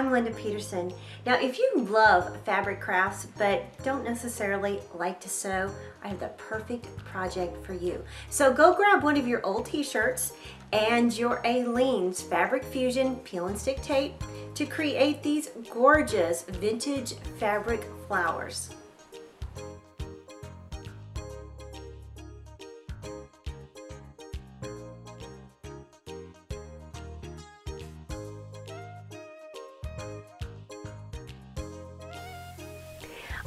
I'm Linda Peterson. Now, if you love fabric crafts but don't necessarily like to sew, I have the perfect project for you. So go grab one of your old t-shirts and your Aleene's Fabric Fusion peel and stick tape to create these gorgeous vintage fabric flowers.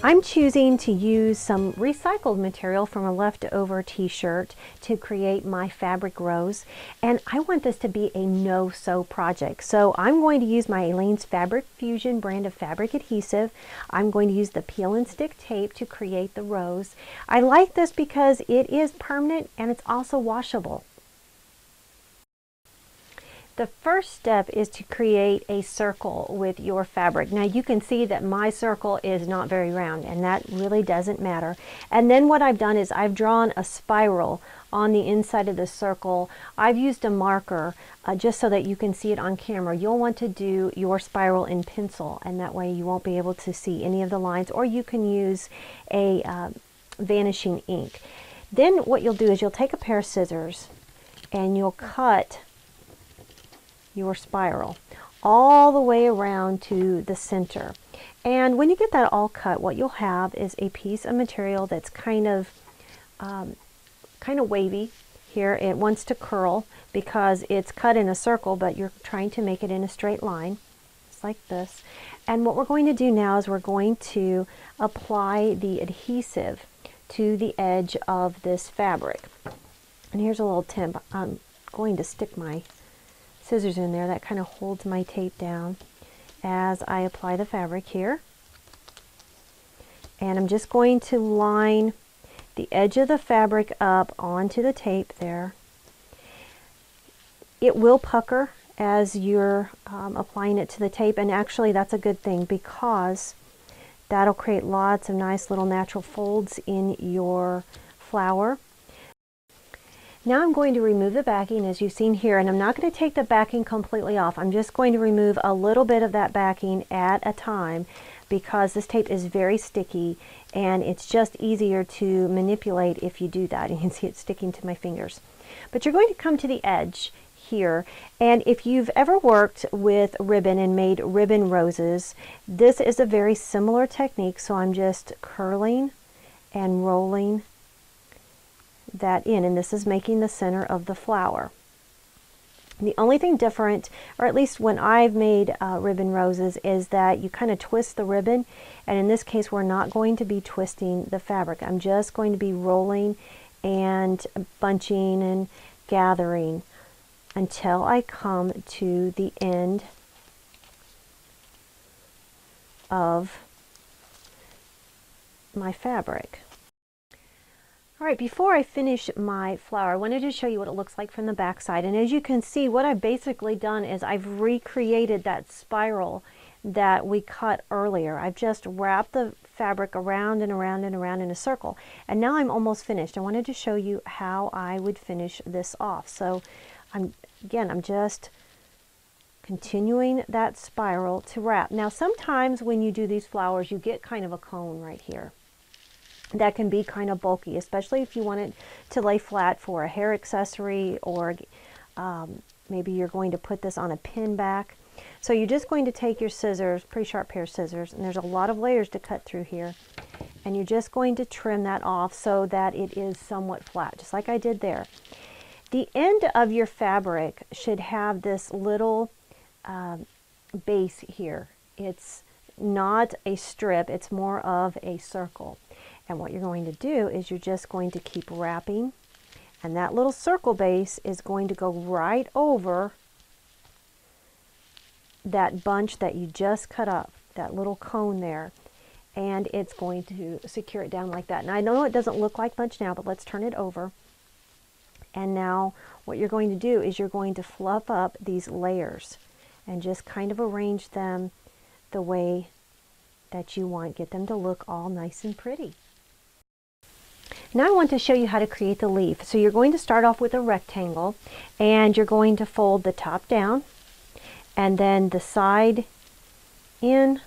I'm choosing to use some recycled material from a leftover t-shirt to create my fabric rose, and I want this to be a no-sew project. So I'm going to use my Aleene's Fabric Fusion brand of fabric adhesive. I'm going to use the peel and stick tape to create the rose. I like this because it is permanent and it's also washable. The first step is to create a circle with your fabric. Now you can see that my circle is not very round, and that really doesn't matter. And then what I've done is I've drawn a spiral on the inside of the circle. I've used a marker just so that you can see it on camera. You'll want to do your spiral in pencil, and that way you won't be able to see any of the lines, or you can use a vanishing ink. Then what you'll do is you'll take a pair of scissors and you'll cut your spiral all the way around to the center. And when you get that all cut, what you'll have is a piece of material that's kind of wavy here. It wants to curl because it's cut in a circle, but you're trying to make it in a straight line, just like this. And what we're going to do now is we're going to apply the adhesive to the edge of this fabric. And here's a little tip. I'm going to stick my scissors in there. That kind of holds my tape down as I apply the fabric here. And I'm just going to line the edge of the fabric up onto the tape there. It will pucker as you're applying it to the tape, and actually that's a good thing because that'll create lots of nice little natural folds in your flower. Now I'm going to remove the backing, as you've seen here, and I'm not going to take the backing completely off. I'm just going to remove a little bit of that backing at a time because this tape is very sticky and it's just easier to manipulate if you do that. You can see it sticking to my fingers. But you're going to come to the edge here, and if you've ever worked with ribbon and made ribbon roses, this is a very similar technique. So I'm just curling and rolling that in, and this is making the center of the flower. The only thing different, or at least when I've made ribbon roses, is that you kind of twist the ribbon, and in this case we're not going to be twisting the fabric. I'm just going to be rolling and bunching and gathering until I come to the end of my fabric. All right, before I finish my flower, I wanted to show you what it looks like from the back side. And as you can see, what I've basically done is I've recreated that spiral that we cut earlier. I've just wrapped the fabric around and around and around in a circle. And now I'm almost finished. I wanted to show you how I would finish this off. So I'm just continuing that spiral to wrap. Now sometimes when you do these flowers, you get kind of a cone right here. That can be kind of bulky, especially if you want it to lay flat for a hair accessory, or maybe you're going to put this on a pin back. So you're just going to take your scissors, pretty sharp pair of scissors, and there's a lot of layers to cut through here, and you're just going to trim that off so that it is somewhat flat, just like I did there. The end of your fabric should have this little base here. It's not a strip, it's more of a circle. And what you're going to do is you're just going to keep wrapping, and that little circle base is going to go right over that bunch that you just cut up, that little cone there, and it's going to secure it down like that. And I know it doesn't look like much now, but let's turn it over. And now what you're going to do is you're going to fluff up these layers and just kind of arrange them the way that you want. Get them to look all nice and pretty. Now I want to show you how to create the leaf. So you're going to start off with a rectangle, and you're going to fold the top down, and then the side in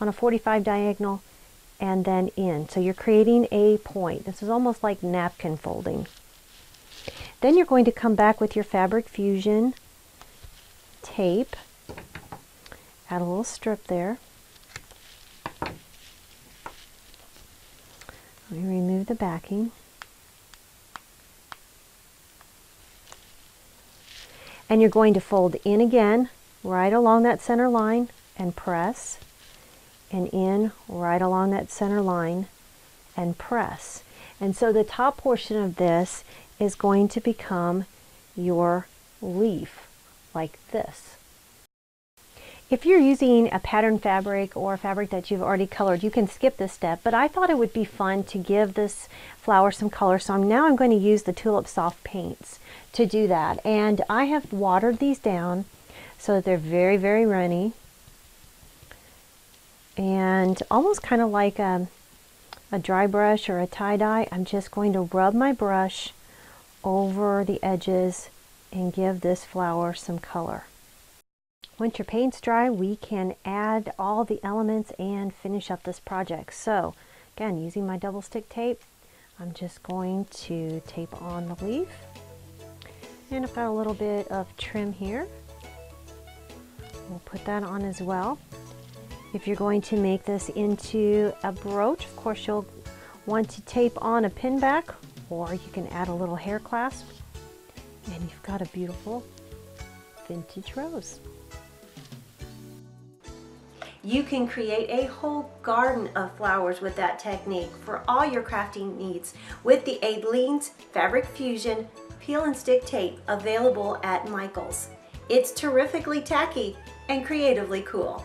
on a 45 diagonal, and then in. So you're creating a point. This is almost like napkin folding. Then you're going to come back with your Fabric Fusion tape, add a little strip there. Let me remove the backing. And you're going to fold in again, right along that center line, and press, and in right along that center line, and press. And so the top portion of this is going to become your leaf, like this. If you're using a pattern fabric or fabric that you've already colored, you can skip this step, but I thought it would be fun to give this flower some color, so now I'm going to use the Tulip Soft Paints to do that. And I have watered these down so that they're very, very runny, and almost kind of like a dry brush or a tie-dye. I'm just going to rub my brush over the edges and give this flower some color. Once your paint's dry, we can add all the elements and finish up this project. So again, using my double stick tape, I'm just going to tape on the leaf. And I've got a little bit of trim here. We'll put that on as well. If you're going to make this into a brooch, of course you'll want to tape on a pin back, or you can add a little hair clasp, and you've got a beautiful vintage rose. You can create a whole garden of flowers with that technique for all your crafting needs with the Aleene's Fabric Fusion Peel and Stick Tape, available at Michael's. It's terrifically tacky and creatively cool.